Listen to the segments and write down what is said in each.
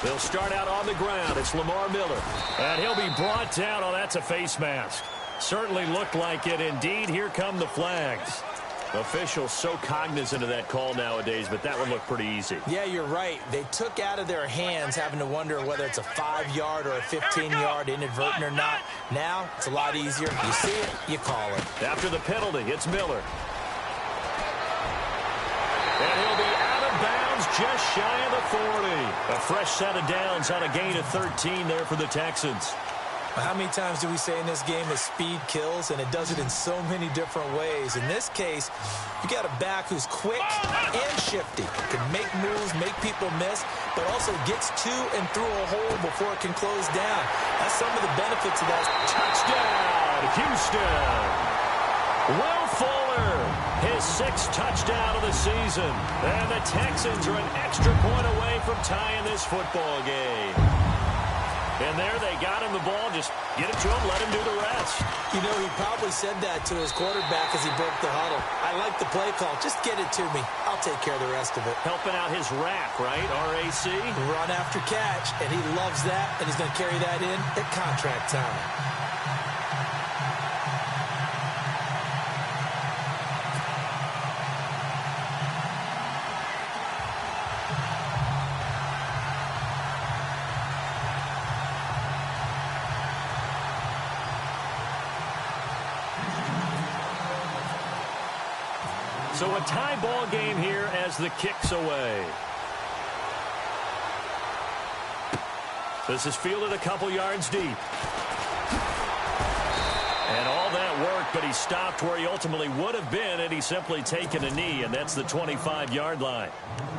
They'll start out on the ground. It's Lamar Miller. And he'll be brought down. Oh, that's a face mask. Certainly looked like it. Indeed, here come the flags. Officials so cognizant of that call nowadays, but that would look pretty easy. Yeah, you're right. They took out of their hands having to wonder whether it's a 5-yard or a 15-yard inadvertent or not. Now, it's a lot easier. You see it, you call it. After the penalty, it's Miller. And he'll be out of bounds just shy of the 40. A fresh set of downs on a gain of 13 there for the Texans. How many times do we say in this game that speed kills, and it does it in so many different ways? In this case, you got a back who's quick and shifty, can make moves, make people miss, but also gets to and through a hole before it can close down. That's some of the benefits of that. Touchdown, Houston. Will Fuller, his 6th touchdown of the season. And the Texans are an extra point away from tying this football game. And there they got him the ball. Just get it to him, let him do the rest. You know, he probably said that to his quarterback as he broke the huddle. I like the play call. Just get it to me. I'll take care of the rest of it. Helping out his rack, right? RAC? Run after catch, and he loves that, and he's going to carry that in at contract time. So a tie ball game here as the kick's away. This is fielded a couple yards deep. And all that work, but he stopped where he ultimately would have been had he simply taken a knee, and that's the 25-yard line.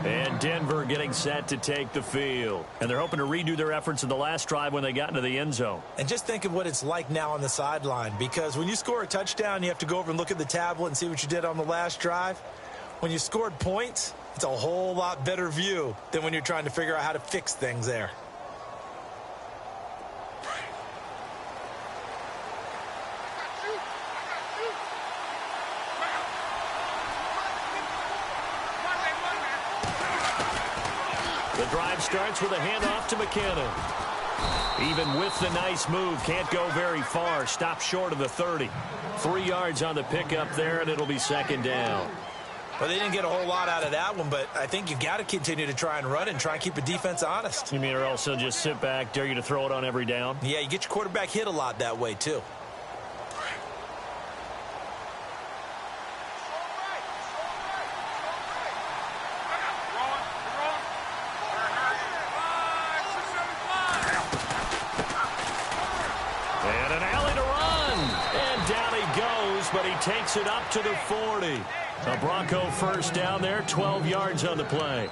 And Denver getting set to take the field. And they're hoping to redo their efforts in the last drive when they got into the end zone. And just think of what it's like now on the sideline, because when you score a touchdown, you have to go over and look at the tablet and see what you did on the last drive. When you scored points, it's a whole lot better view than when you're trying to figure out how to fix things there. The drive starts with a handoff to McKinnon. Even with the nice move, can't go very far. Stops short of the 30. 3 yards on the pickup there, and it'll be 2nd down. Well, they didn't get a whole lot out of that one, but I think you've got to continue to try and run and try and keep a defense honest. You mean or also just sit back, dare you to throw it on every down? Yeah, you get your quarterback hit a lot that way, too. And an alley to run. And down he goes, but he takes it up to the 40. A Bronco first down there, 12 yards on the play.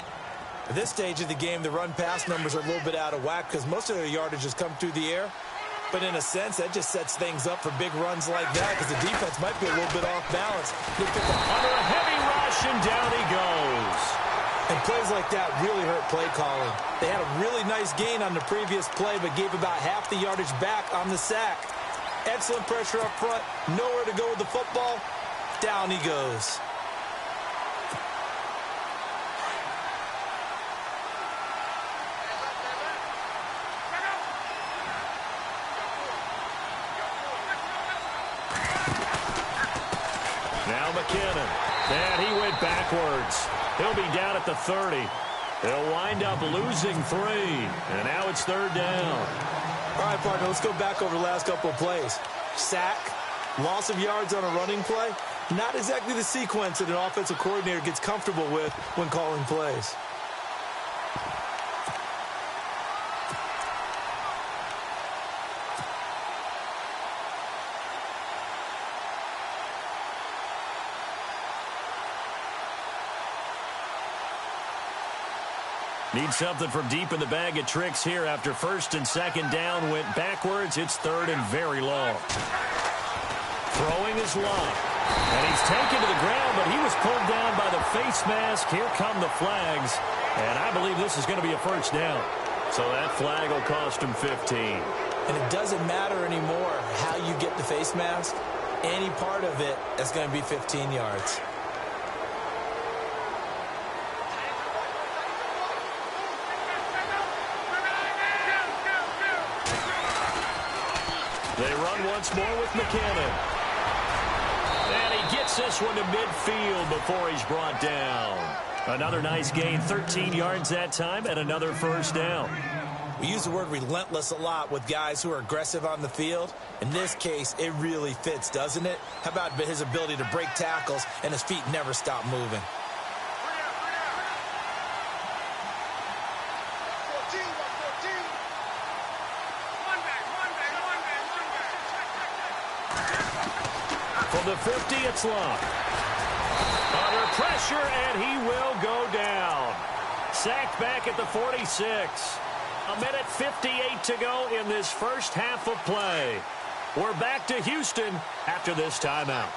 At this stage of the game, the run-pass numbers are a little bit out of whack because most of their yardage has come through the air. But in a sense, that just sets things up for big runs like that because the defense might be a little bit off balance. They pick up under a heavy rush, and down he goes. And plays like that really hurt play calling. They had a really nice gain on the previous play, but gave about half the yardage back on the sack. Excellent pressure up front, nowhere to go with the football. Down he goes. Now McKinnon. And he went backwards. He'll be down at the 30. They'll wind up losing 3. And now it's 3rd down. All right, partner, let's go back over the last couple of plays. Sack, loss of yards on a running play. Not exactly the sequence that an offensive coordinator gets comfortable with when calling plays. Need something from deep in the bag of tricks here after 1st and 2nd down went backwards. It's 3rd and very long. Throwing his long. And he's taken to the ground, but he was pulled down by the face mask. Here come the flags. And I believe this is going to be a 1st down. So that flag will cost him 15. And it doesn't matter anymore how you get the face mask. Any part of it is going to be 15 yards. They run once more with McKinnon. And he gets this one to midfield before he's brought down. Another nice gain, 13 yards that time, and another first down. We use the word relentless a lot with guys who are aggressive on the field. In this case, it really fits, doesn't it? How about his ability to break tackles and his feet never stop moving? From the 50, it's Long. Under pressure, and he will go down. Sacked back at the 46. A minute 58 to go in this first half of play. We're back to Houston after this timeout.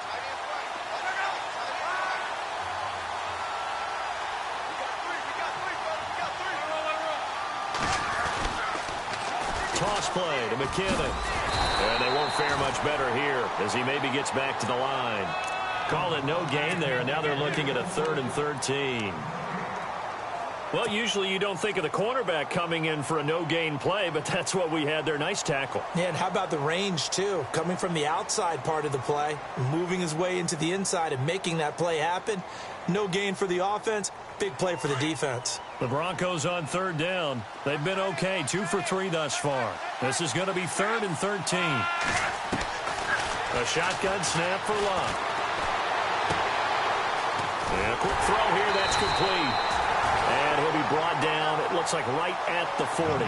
Toss play to McKinnon. And they won't fare much better here as he maybe gets back to the line. Call it no gain there, and now they're looking at a 3rd and 13. Well, usually you don't think of the cornerback coming in for a no-gain play, but that's what we had there. Nice tackle. Yeah, and how about the range, too? Coming from the outside part of the play, moving his way into the inside and making that play happen. No gain for the offense, big play for the defense. The Broncos on 3rd down. They've been okay, 2 for 3 thus far. This is going to be 3rd and 13. A shotgun snap for Love. And a quick throw here, that's complete. And he'll be brought down, it looks like right at the 40.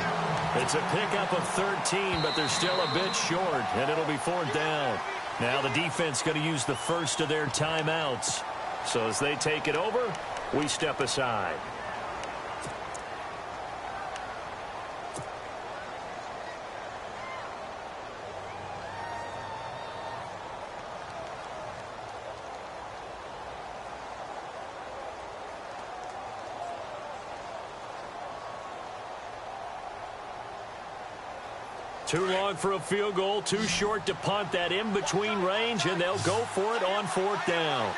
It's a pickup of 13, but they're still a bit short, and it'll be 4th down. Now the defense going to use the first of their timeouts. So as they take it over, we step aside. Too long for a field goal, too short to punt that in-between range, and they'll go for it on 4th down.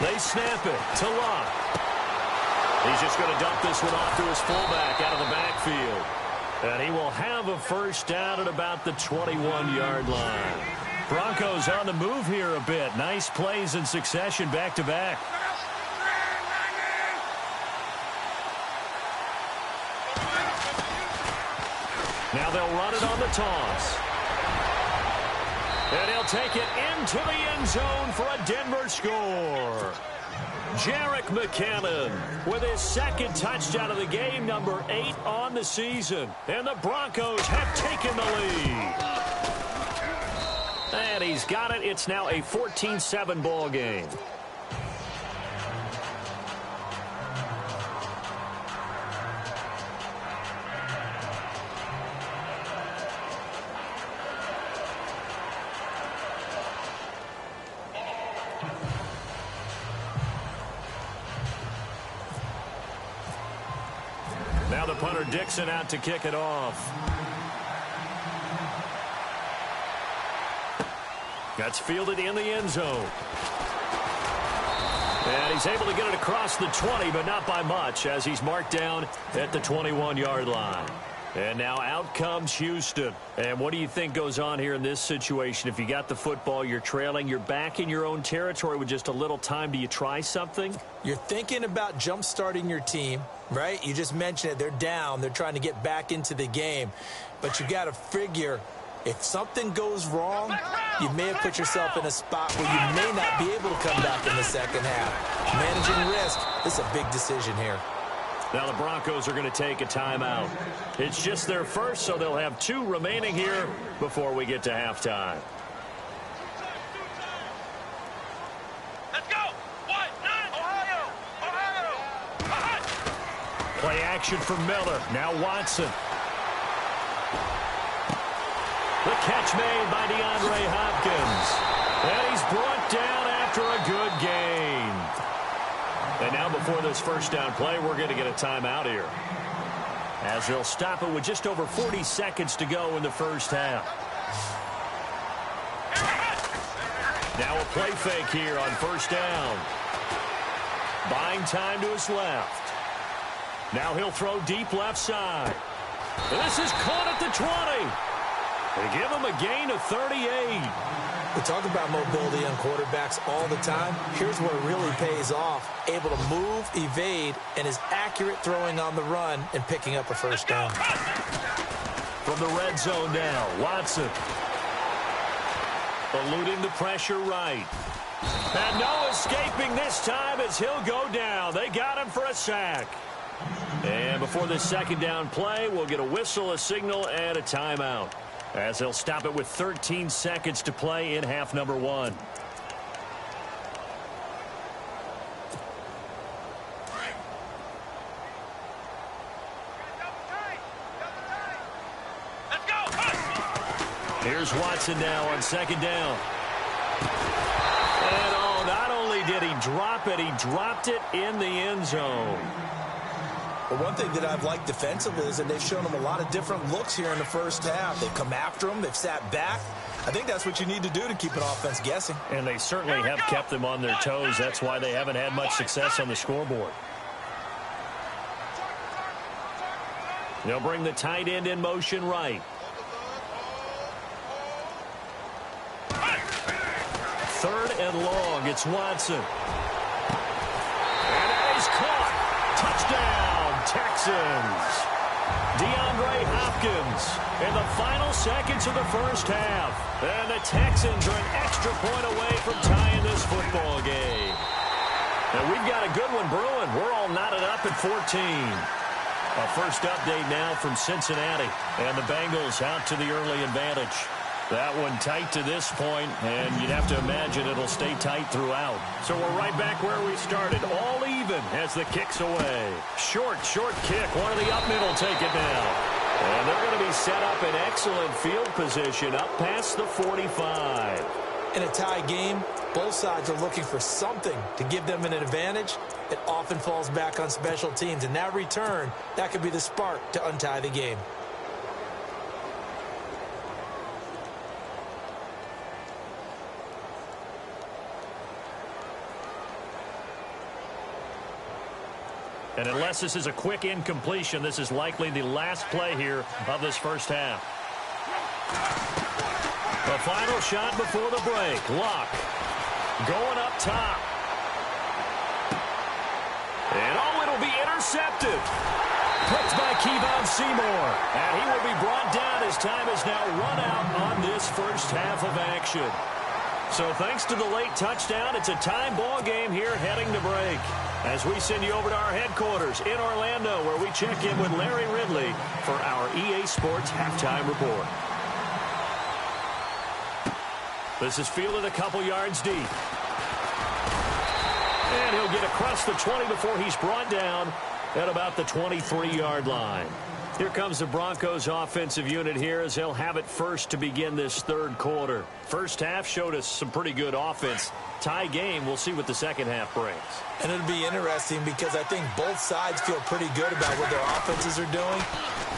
They snap it to Locke. He's just going to dump this one off to his fullback out of the backfield. And he will have a first down at about the 21-yard line. Broncos on the move here a bit. Nice plays in succession back-to-back. Now they'll run it on the toss. And he'll take it into the end zone for a Denver score. Jerick McKinnon with his 2nd touchdown of the game, number 8 on the season. And the Broncos have taken the lead. And he's got it. It's now a 14-7 ball game. Now the punter Dixon out to kick it off. That's fielded in the end zone. And he's able to get it across the 20, but not by much, as he's marked down at the 21-yard line. And now out comes Houston. And what do you think goes on here in this situation? If you got the football, you're trailing, you're back in your own territory with just a little time. Do you try something? You're thinking about jump-starting your team, right? You just mentioned it. They're down. They're trying to get back into the game. But you got to figure, if something goes wrong, you may have put yourself in a spot where you may not be able to come back in the second half. Managing risk, this is a big decision here. Now the Broncos are going to take a timeout. It's just their first, so they'll have 2 remaining here before we get to halftime. Let's go! Ohio! Play action from Miller. Now Watson. The catch made by DeAndre Hopkins. And he's brought down after a good gain. And now before this first down play, we're going to get a timeout here, as they'll stop it with just over 40 seconds to go in the first half. Now a play fake here on first down. Buying time to his left. Now he'll throw deep left side. This is caught at the 20. They give him a gain of 38. We talk about mobility on quarterbacks all the time. Here's where it really pays off. Able to move, evade, and is accurate throwing on the run and picking up a first down. From the red zone now, Watson. Eluding the pressure right. And no escaping this time as he'll go down. They got him for a sack. And before this second down play, we'll get a whistle, a signal, and a timeout, as they'll stop it with 13 seconds to play in half number 1. Let's go. Here's Watson now on second down. And oh, not only did he drop it, he dropped it in the end zone. Well, one thing that I've liked defensively is that they've shown him a lot of different looks here in the first half. They've come after him. They've sat back. I think that's what you need to do to keep an offense guessing. And they certainly have kept them on their toes. That's why they haven't had much success on the scoreboard. They'll bring the tight end in motion right. Third and long. It's Watson. And that is caught. Touchdown, Texans. DeAndre Hopkins in the final seconds of the first half. And the Texans are an extra point away from tying this football game. And we've got a good one brewing. We're all knotted up at 14. A first update now from Cincinnati. And the Bengals out to the early advantage. That one tight to this point, and you'd have to imagine it'll stay tight throughout. So we're right back where we started, all even as the kick's away. Short kick. One of the up middle take it now. And they're going to be set up in excellent field position up past the 45. In a tie game, both sides are looking for something to give them an advantage. It often falls back on special teams, and that return, that could be the spark to untie the game. And unless this is a quick incompletion, this is likely the last play here of this first half. The final shot before the break. Luck going up top. And oh, it'll be intercepted. Picked by Kevon Seymour. And he will be brought down as time is now run out on this first half of action. So thanks to the late touchdown, it's a time ball game here heading to break. As we send you over to our headquarters in Orlando, where we check in with Larry Ridley for our EA Sports Halftime Report. This is fielded a couple yards deep. And he'll get across the 20 before he's brought down at about the 23-yard line. Here comes the Broncos offensive unit here as they'll have it first to begin this third quarter. First half showed us some pretty good offense. Tie game, we'll see what the second half brings. And it'll be interesting because I think both sides feel pretty good about what their offenses are doing.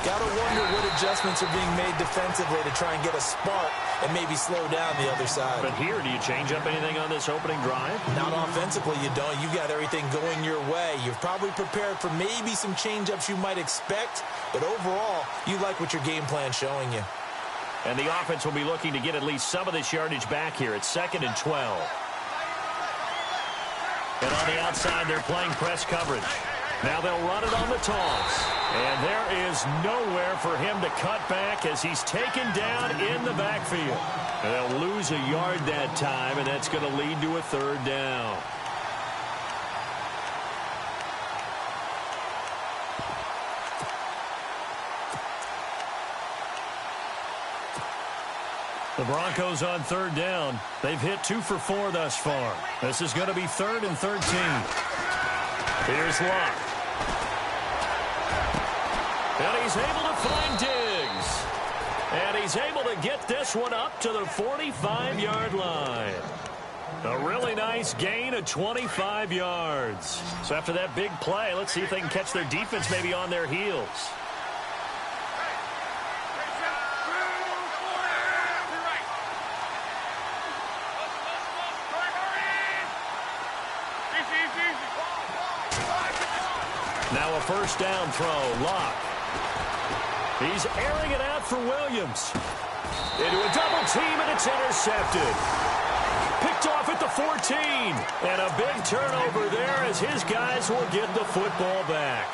Got to wonder what adjustments are being made defensively to try and get a spark and maybe slow down the other side. But here, do you change up anything on this opening drive? Not offensively, you don't. You got everything going your way. You're probably prepared for maybe some change-ups you might expect, but overall, you like what your game plan's showing you. And the offense will be looking to get at least some of this yardage back here. It's 2nd and 12. And on the outside, they're playing press coverage. Now they'll run it on the toss. And there is nowhere for him to cut back as he's taken down in the backfield. And they'll lose a yard that time, and that's going to lead to a third down. The Broncos on third down. They've hit 2 for 4 thus far. This is going to be 3rd and 13. Here's Luck. And he's able to find Diggs. And he's able to get this one up to the 45-yard line. A really nice gain of 25 yards. So after that big play, let's see if they can catch their defense maybe on their heels. Now a first down throw. Locke. He's airing it out for Williams. Into a double team, and it's intercepted. Picked off at the 14. And a big turnover there as his guys will get the football back.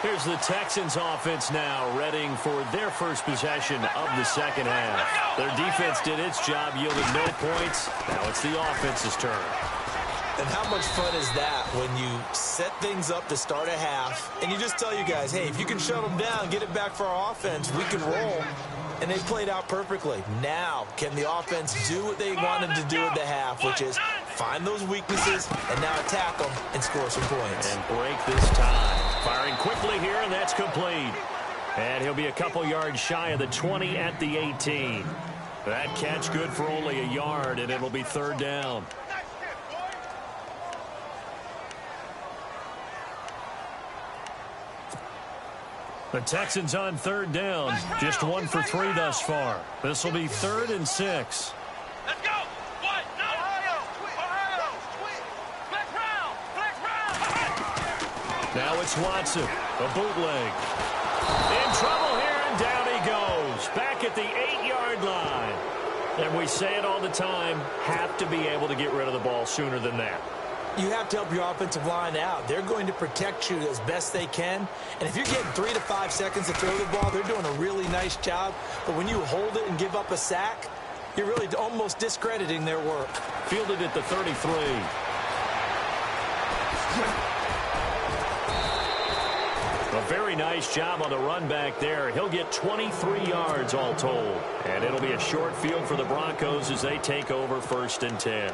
Here's the Texans offense now, readying for their first possession of the second half. Their defense did its job, yielded no points. Now it's the offense's turn. And how much fun is that when you set things up to start a half, and you just tell you guys, hey, if you can shut them down, get it back for our offense, we can roll. And they played out perfectly. Now, can the offense do what they wanted to do at the half, which is find those weaknesses and now attack them and score some points. And break this tie. Firing quickly here, and that's complete. And he'll be a couple yards shy of the 20 at the 18. That catch good for only a yard, and it'll be third down. The Texans on third down. Just 1 for 3 thus far. This will be 3rd and 6. Let's go. What? No. Ohio. Flex round. Now it's Watson. A bootleg. In trouble here, and down he goes. Back at the 8-yard line. And we say it all the time, have to be able to get rid of the ball sooner than that. You have to help your offensive line out. They're going to protect you as best they can. And if you're getting 3 to 5 seconds to throw the ball, they're doing a really nice job. But when you hold it and give up a sack, you're really almost discrediting their work. Fielded at the 33. A very nice job on the run back there. He'll get 23 yards all told. And it'll be a short field for the Broncos as they take over 1st and 10.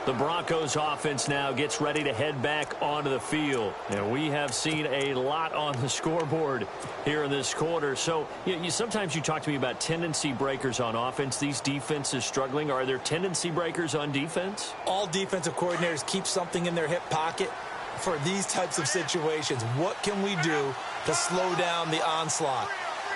The Broncos offense now gets ready to head back onto the field. And we have seen a lot on the scoreboard here in this quarter. So sometimes you talk to me about tendency breakers on offense. These defenses struggling. Are there tendency breakers on defense? All defensive coordinators keep something in their hip pocket for these types of situations. What can we do to slow down the onslaught?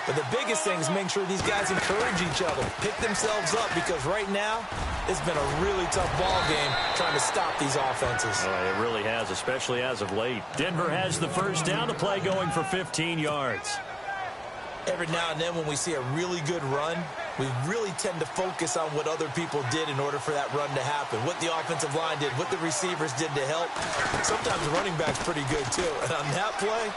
But the biggest thing is making sure these guys encourage each other, pick themselves up, because right now it's been a really tough ball game trying to stop these offenses. It really has, especially as of late. Denver has the first down, the play going for 15 yards. Every now and then when we see a really good run, we really tend to focus on what other people did in order for that run to happen, what the offensive line did, what the receivers did to help. Sometimes the running back's pretty good too. And on that play,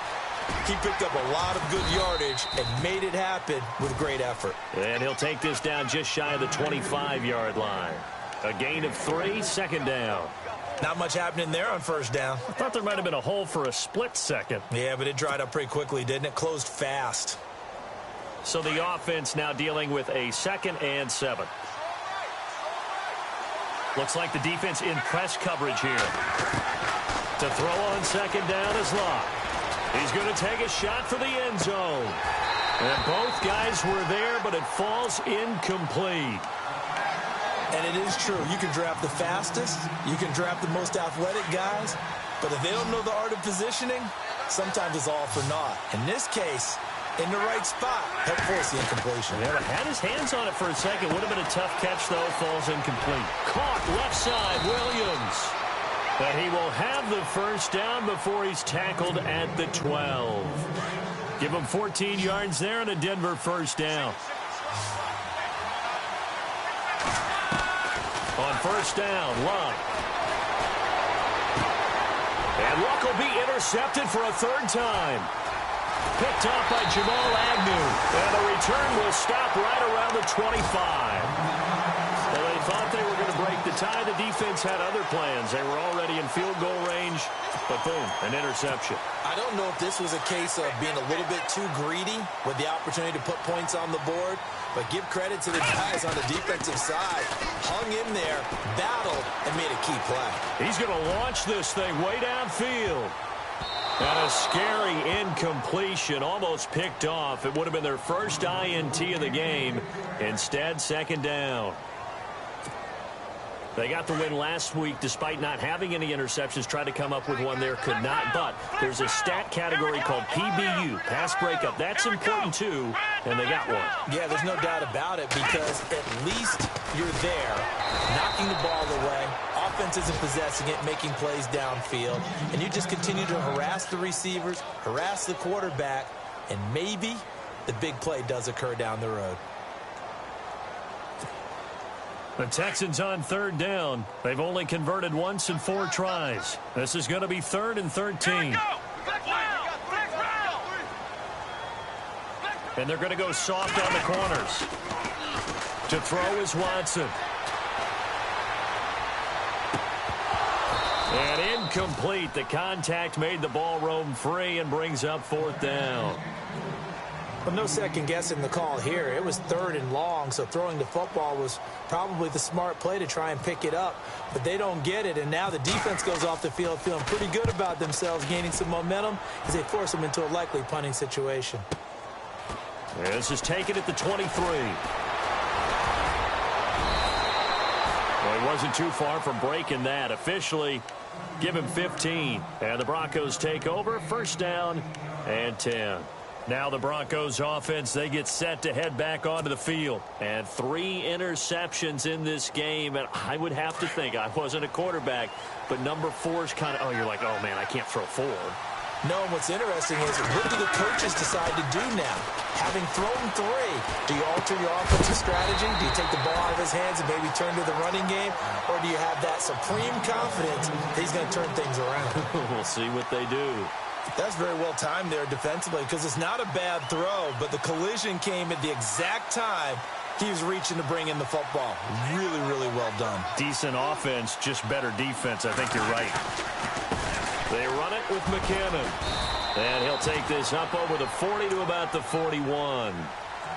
he picked up a lot of good yardage and made it happen with great effort. And he'll take this down just shy of the 25-yard line. A gain of 3, 2nd down. Not much happening there on 1st down. I thought there might have been a hole for a split second. Yeah, but it dried up pretty quickly, didn't it? Closed fast. So the offense now dealing with a 2nd and 7. Looks like the defense in press coverage here. To throw on 2nd down is Locke. He's going to take a shot for the end zone. And both guys were there, but it falls incomplete. And it is true. You can draft the fastest. You can draft the most athletic guys. But if they don't know the art of positioning, sometimes it's all for naught. In this case, in the right spot, help force the incompletion. Yeah, but had his hands on it for a second. Would have been a tough catch, though. Falls incomplete. Caught left side, Williams. But he will have the first down before he's tackled at the 12. Give him 14 yards there and a Denver first down. On 1st down, Locke. And Locke will be intercepted for a 3rd time. Picked off by Jamal Agnew. And the return will stop right around the 25. Well, they thought they were going to break the tie. The defense had other plans. They were already in field goal range, but boom, an interception. I don't know if this was a case of being a little bit too greedy with the opportunity to put points on the board, but give credit to the guys on the defensive side. Hung in there, battled, and made a key play. He's going to launch this thing way downfield. And a scary incompletion, almost picked off. It would have been their first INT of the game. Instead, 2nd down. They got the win last week despite not having any interceptions. Tried to come up with one there, could not. But there's a stat category called PBU, pass breakup. That's important too, and they got one. Yeah, there's no doubt about it, because at least you're there, knocking the ball away. offense isn't possessing it, making plays downfield, and you just continue to harass the receivers, harass the quarterback, and maybe the big play does occur down the road. The Texans on third down. They've only converted once in 4 tries. This is going to be 3rd and 13. And they're going to go soft on the corners. To throw is Watson. And incomplete. The contact made the ball roam free and brings up 4th down. Well, no second guessing the call here. It was 3rd and long, so throwing the football was probably the smart play to try and pick it up. But they don't get it, and now the defense goes off the field feeling pretty good about themselves, gaining some momentum as they force them into a likely punting situation. This is taken at the 23. Well, he wasn't too far from breaking that. Officially, give him 15. And the Broncos take over. 1st down and 10. Now the Broncos offense, they get set to head back onto the field. And 3 interceptions in this game. And I would have to think, I wasn't a quarterback, but number 4 is kind of, oh, you're like, oh, man, I can't throw 4. No, and what's interesting is, what do the coaches decide to do now? Having thrown 3, do you alter your offensive strategy? Do you take the ball out of his hands and maybe turn to the running game? Or do you have that supreme confidence that he's going to turn things around? We'll see what they do. That's very well timed there defensively, because it's not a bad throw, but the collision came at the exact time he was reaching to bring in the football. Really, really well done. Decent offense, just better defense. I think you're right. They run it with McKinnon. And he'll take this up over the 40 to about the 41.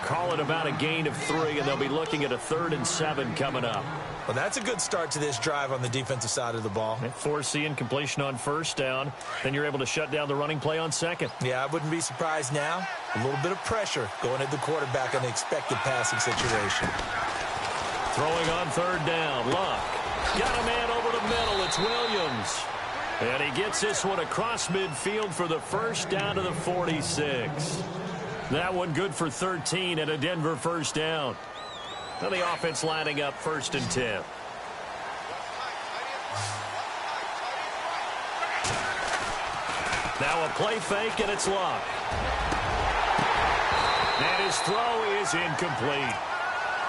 Call it about a gain of 3, and they'll be looking at a 3rd and 7 coming up. Well, that's a good start to this drive on the defensive side of the ball. Forcing completion on 1st down. Then you're able to shut down the running play on 2nd. Yeah, I wouldn't be surprised now. A little bit of pressure going at the quarterback in the expected passing situation. Throwing on 3rd down. Luck. Got a man over the middle. It's Williams. And he gets this one across midfield for the 1st down to the 46. That one good for 13 and a Denver 1st down. Now the offense lining up 1st and 10. Now a play fake, and it's Luck. And his throw is incomplete.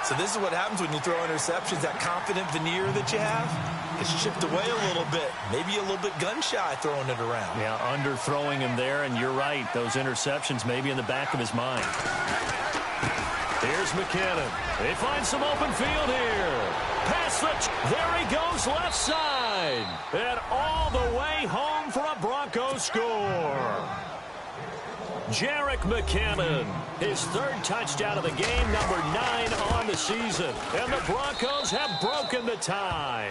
So this is what happens when you throw interceptions. That confident veneer that you have, it's chipped away a little bit. Maybe a little bit gun-shy throwing it around. Yeah, underthrowing him there, and you're right. Those interceptions maybe in the back of his mind. Here's McKinnon. They find some open field here. Pass the... There he goes, left side. And all the way home for a Broncos score. Jerick McKinnon, his 3rd touchdown of the game, number 9 on the season. And the Broncos have broken the tie.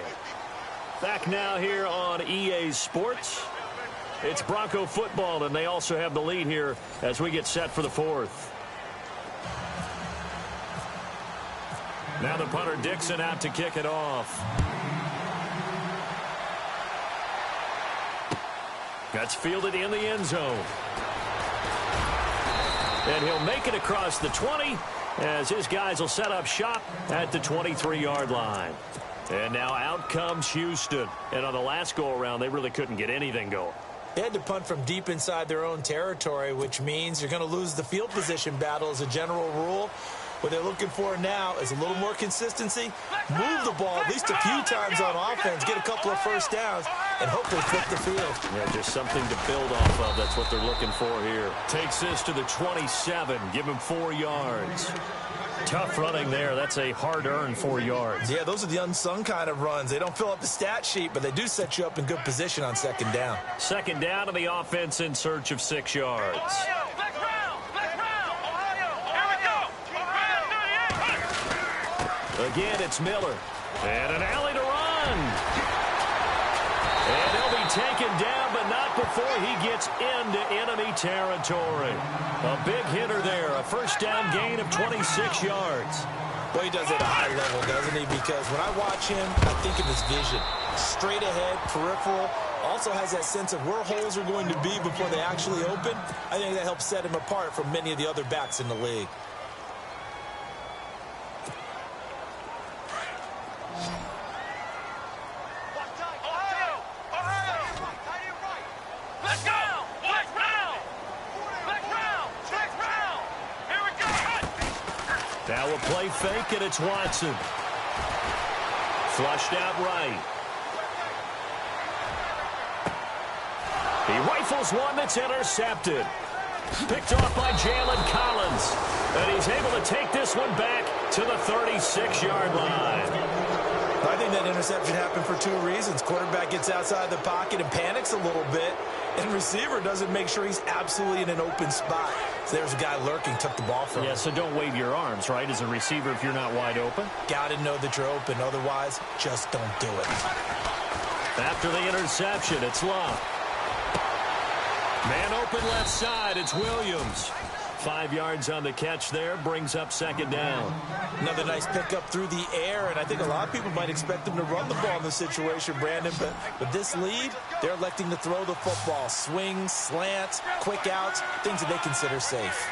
Back now here on EA Sports. It's Bronco football, and they also have the lead here as we get set for the 4th. Now the punter Dixon out to kick it off. That's fielded in the end zone. And he'll make it across the 20 as his guys will set up shop at the 23-yard line. And now out comes Houston. And on the last go-around, they really couldn't get anything going. They had to punt from deep inside their own territory, which means you're going to lose the field position battle as a general rule. What they're looking for now is a little more consistency, move the ball at least a few times on offense, get a couple of 1st downs, and hopefully flip the field. Yeah, just something to build off of. That's what they're looking for here. Takes this to the 27. Give him 4 yards. Tough running there. That's a hard-earned 4 yards. Yeah, those are the unsung kind of runs. They don't fill up the stat sheet, but they do set you up in good position on 2nd down. 2nd down, and the offense in search of 6 yards. Again, it's Miller. And an alley to run. And he'll be taken down, but not before he gets into enemy territory. A big hitter there. A 1st down gain of 26 yards. Well, he does it at a high level, doesn't he? Because when I watch him, I think of his vision. Straight ahead, peripheral. Also has that sense of where holes are going to be before they actually open. I think that helps set him apart from many of the other backs in the league. Now a play fake, and it's Watson. Flushed out right. He rifles one that's intercepted. Picked off by Jalen Collins. And he's able to take this one back to the 36-yard line. I think that interception happened for two reasons. Quarterback gets outside the pocket and panics a little bit. And receiver doesn't make sure he's absolutely in an open spot. So there's a guy lurking, took the ball from him. Yeah, so don't wave your arms, right, as a receiver if you're not wide open. Got to know that you're open. Otherwise, just don't do it. After the interception, it's Love. Man open left side, it's Williams. 5 yards on the catch there, brings up second down. Another nice pickup through the air, and I think a lot of people might expect them to run the ball in this situation, Brandon, but with this lead, they're electing to throw the football. Swings, slants, quick outs, things that they consider safe.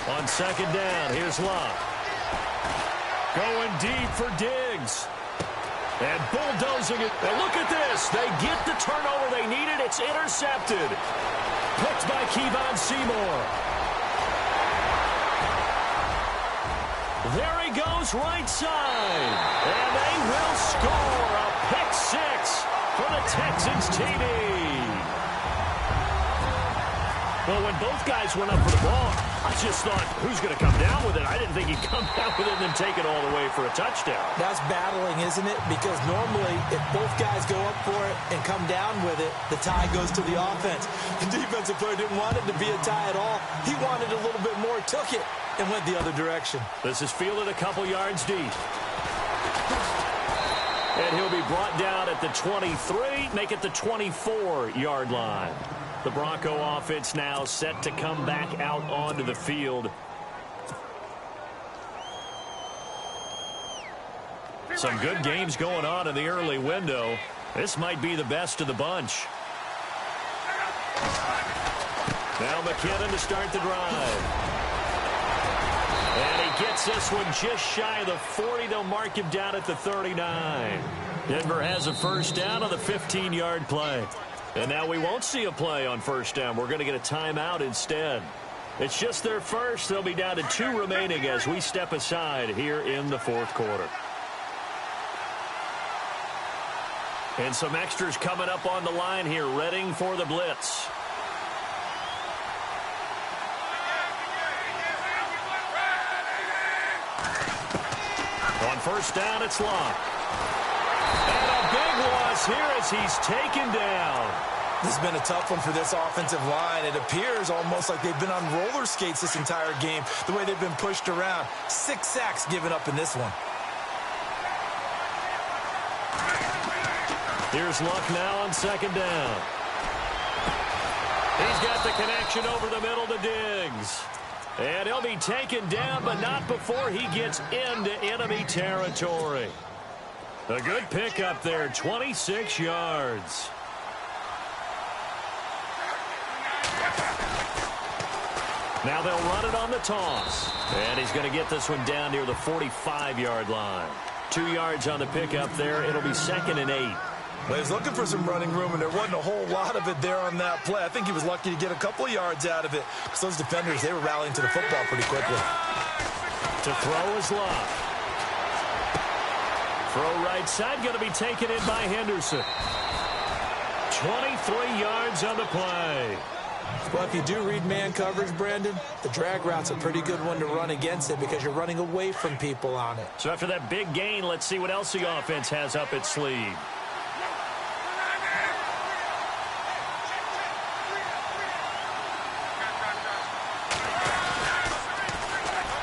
On second down, here's Love. Going deep for Diggs. And bulldozing it. And look at this. They get the turnover they needed. It's intercepted. Picked by Kevon Seymour. There he goes, right side. And they will score a pick six for the Texans TD. Well, when both guys went up for the ball, I just thought, who's going to come down with it? I didn't think he'd come down with it and then take it all the way for a touchdown. That's battling, isn't it? Because normally, if both guys go up for it and come down with it, the tie goes to the offense. The defensive player didn't want it to be a tie at all. He wanted a little bit more, took it, and went the other direction. This is fielded a couple yards deep. And he'll be brought down at the 23, make it the 24-yard line. The Bronco offense now set to come back out onto the field. Some good games going on in the early window. This might be the best of the bunch. Now McKinnon to start the drive. And he gets this one just shy of the 40. They'll mark him down at the 39. Denver has a first down on the 15-yard play. And now we won't see a play on first down. We're going to get a timeout instead. It's just their first. They'll be down to 2 remaining as we step aside here in the fourth quarter. And some extras coming up on the line here, readying for the blitz. On first down, it's Locke. And a big loss here as he's taken down. This has been a tough one for this offensive line. It appears almost like they've been on roller skates this entire game, the way they've been pushed around. 6 sacks given up in this one. Here's Luck now on second down. He's got the connection over the middle to Diggs. And he'll be taken down, but not before he gets into enemy territory. A good pickup there, 26 yards. Now they'll run it on the toss. And he's going to get this one down near the 45-yard line. 2 yards on the pickup there. It'll be 2nd and 8. Well, he's looking for some running room, and there wasn't a whole lot of it there on that play. I think he was lucky to get a couple of yards out of it, because those defenders, they were rallying to the football pretty quickly. To throw is Love. Throw right side, going to be taken in by Henderson. 23 yards on the play. Well, if you do read man coverage, Brandon, the drag route's a pretty good one to run against it because you're running away from people on it. So after that big gain, let's see what else the offense has up its sleeve.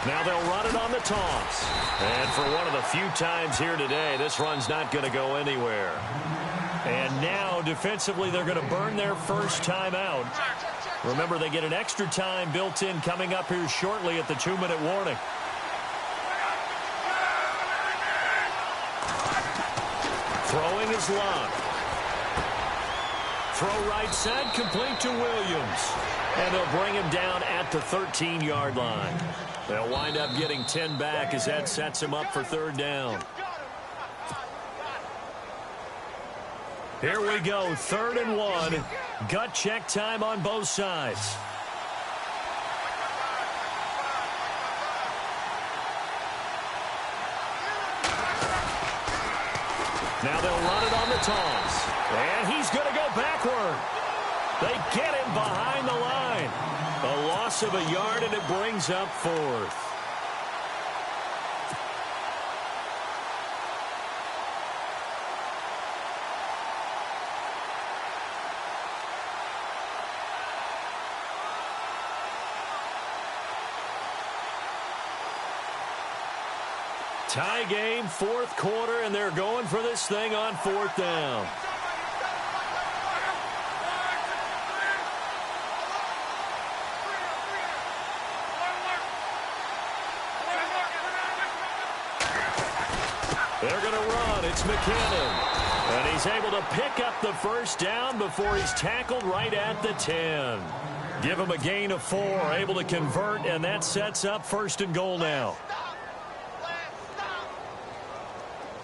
Now they'll run it on the toss. And for one of the few times here today, this run's not going to go anywhere. And now, defensively, they're going to burn their first time out. Remember, they get an extra time built in coming up here shortly at the 2-minute warning. Throwing is Locke. Throw right side, complete to Williams. And they'll bring him down at the 13-yard line. They'll wind up getting 10 back as that sets him up for 3rd down. Here we go, 3rd and 1. Gut check time on both sides. Now they'll run it on the toss. And he's going to go backward. They get him behind the line. A loss of a yard, and it brings up fourth. Tie game, fourth quarter, and they're going for this thing on fourth down. They're going to run. It's McKinnon. And he's able to pick up the first down before he's tackled right at the 10. Give him a gain of 4, able to convert, and that sets up first and goal now.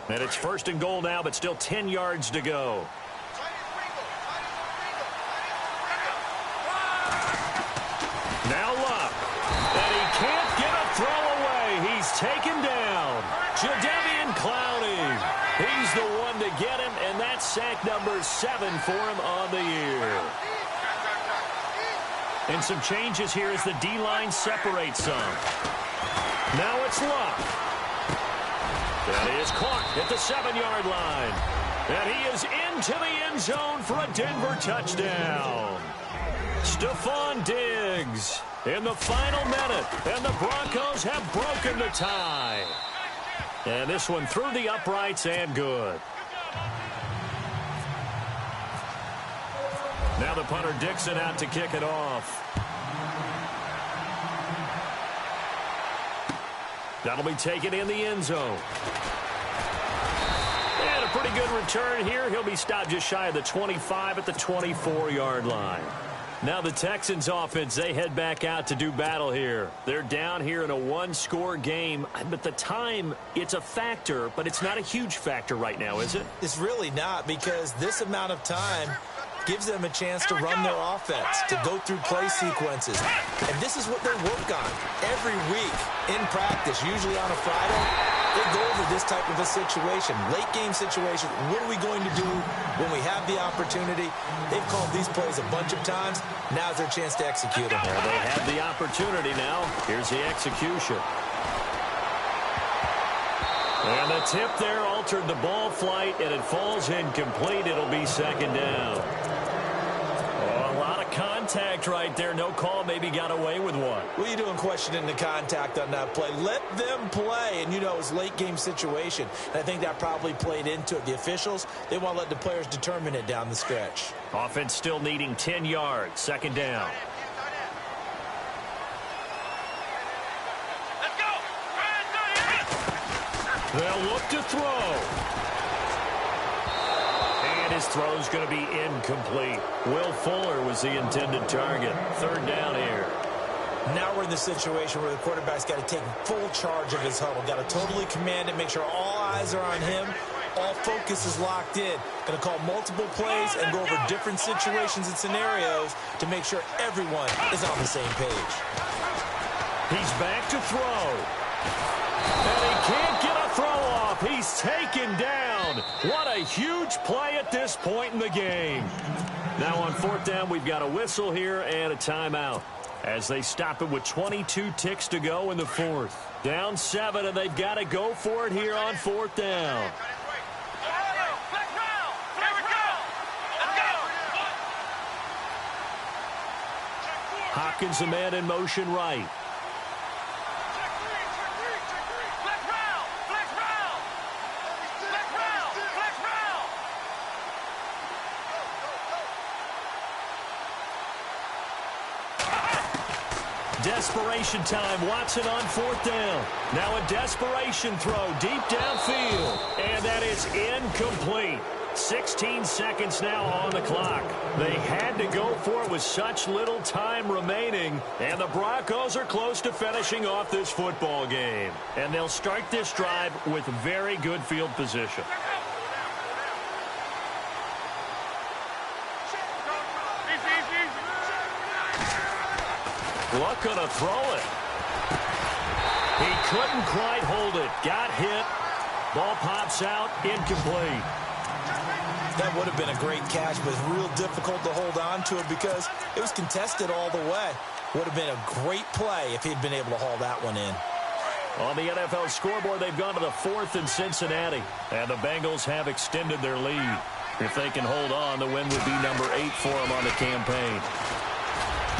And it's first and goal now, but still 10 yards to go. Now Luck. And he can't get a throw away. He's taken down. Jadeveon Clowney. He's the one to get him, and that's sack number 7 for him on the year. And some changes here as the D-line separates some. Now it's Luck. That is caught at the 7-yard line. And he is into the end zone for a Denver touchdown. Stephon Diggs in the final minute. And the Broncos have broken the tie. And this one through the uprights and good. Now the punter Dixon out to kick it off. That'll be taken in the end zone. And a pretty good return here. He'll be stopped just shy of the 25 at the 24-yard line. Now the Texans offense, they head back out to do battle here. They're down here in a one-score game. But the time, it's a factor, but it's not a huge factor right now, is it? It's really not, because this amount of time gives them a chance to run their offense, to go through play sequences. And this is what they work on every week in practice, usually on a Friday. They go over this type of a situation, late game situation. What are we going to do when we have the opportunity? They've called these plays a bunch of times. Now's their chance to execute them. Well, they have the opportunity now. Here's the execution. And the tip there altered the ball flight, and it falls incomplete. It'll be second down. Oh, a lot of contact right there. No call. Maybe got away with one. What are you doing questioning the contact on that play? Let them play. And, you know, it's a late-game situation. And I think that probably played into it. The officials, they want to let the players determine it down the stretch. Offense still needing 10 yards. Second down. They'll look to throw. And his throw's going to be incomplete. Will Fuller was the intended target. Third down here. Now we're in the situation where the quarterback's got to take full charge of his huddle. Got to totally command it, make sure all eyes are on him. All focus is locked in. Going to call multiple plays and go over different situations and scenarios to make sure everyone is on the same page. He's back to throw. And he can't get a throw off. He's taken down. What a huge play at this point in the game. Now on fourth down, we've got a whistle here and a timeout as they stop it with 22 ticks to go in the fourth. Down 7, and they've got to go for it here on fourth down. Hopkins, a man in motion right. Desperation time. Watson on fourth down. Now a desperation throw deep downfield. And that is incomplete. 16 seconds now on the clock. They had to go for it with such little time remaining. And the Broncos are close to finishing off this football game. And they'll start this drive with very good field position. Luck gonna throw it. He couldn't quite hold it. Got hit. Ball pops out. Incomplete. That would have been a great catch, but it's real difficult to hold on to it because it was contested all the way. Would have been a great play if he'd been able to haul that one in. On the NFL scoreboard, they've gone to the 4th in Cincinnati, and the Bengals have extended their lead. If they can hold on, the win would be number 8 for them on the campaign.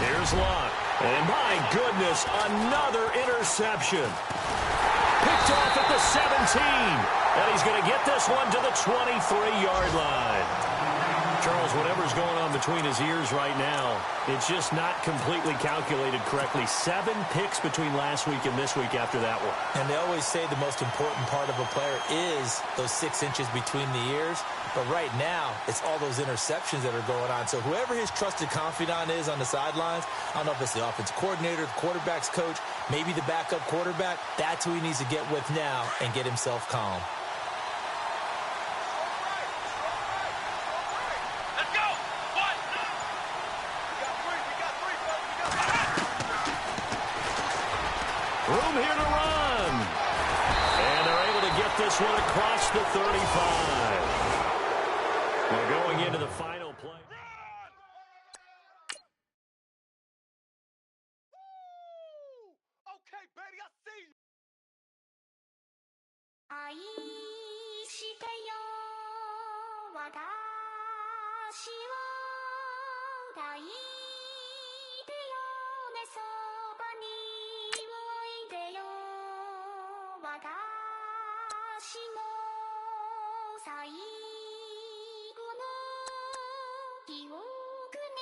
Here's Locke, and my goodness, another interception. Picked off at the 17, and he's going to get this one to the 23-yard line. Charles, whatever's going on between his ears right now, it's just not completely calculated correctly. 7 picks between last week and this week after that one. And they always say the most important part of a player is those 6 inches between the ears. But right now, it's all those interceptions that are going on. So whoever his trusted confidant is on the sidelines, I don't know if it's the offensive coordinator, the quarterback's coach, maybe the backup quarterback, that's who he needs to get with now and get himself calm. Room here to run. And they're able to get this one across the 35. They're going into the final play. Okay, baby, I see you. 愛してよ私を抱いてよねそばにおいでよ私の最後の記憶に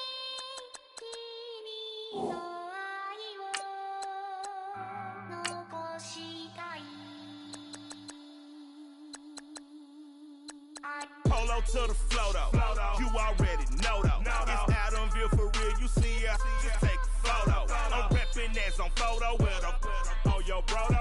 君の愛を残したい Polo to the flow though, you already know though. It's Adamville for real, you see ya, just take a photo. I'm reppin' as on photo with a on your bro though.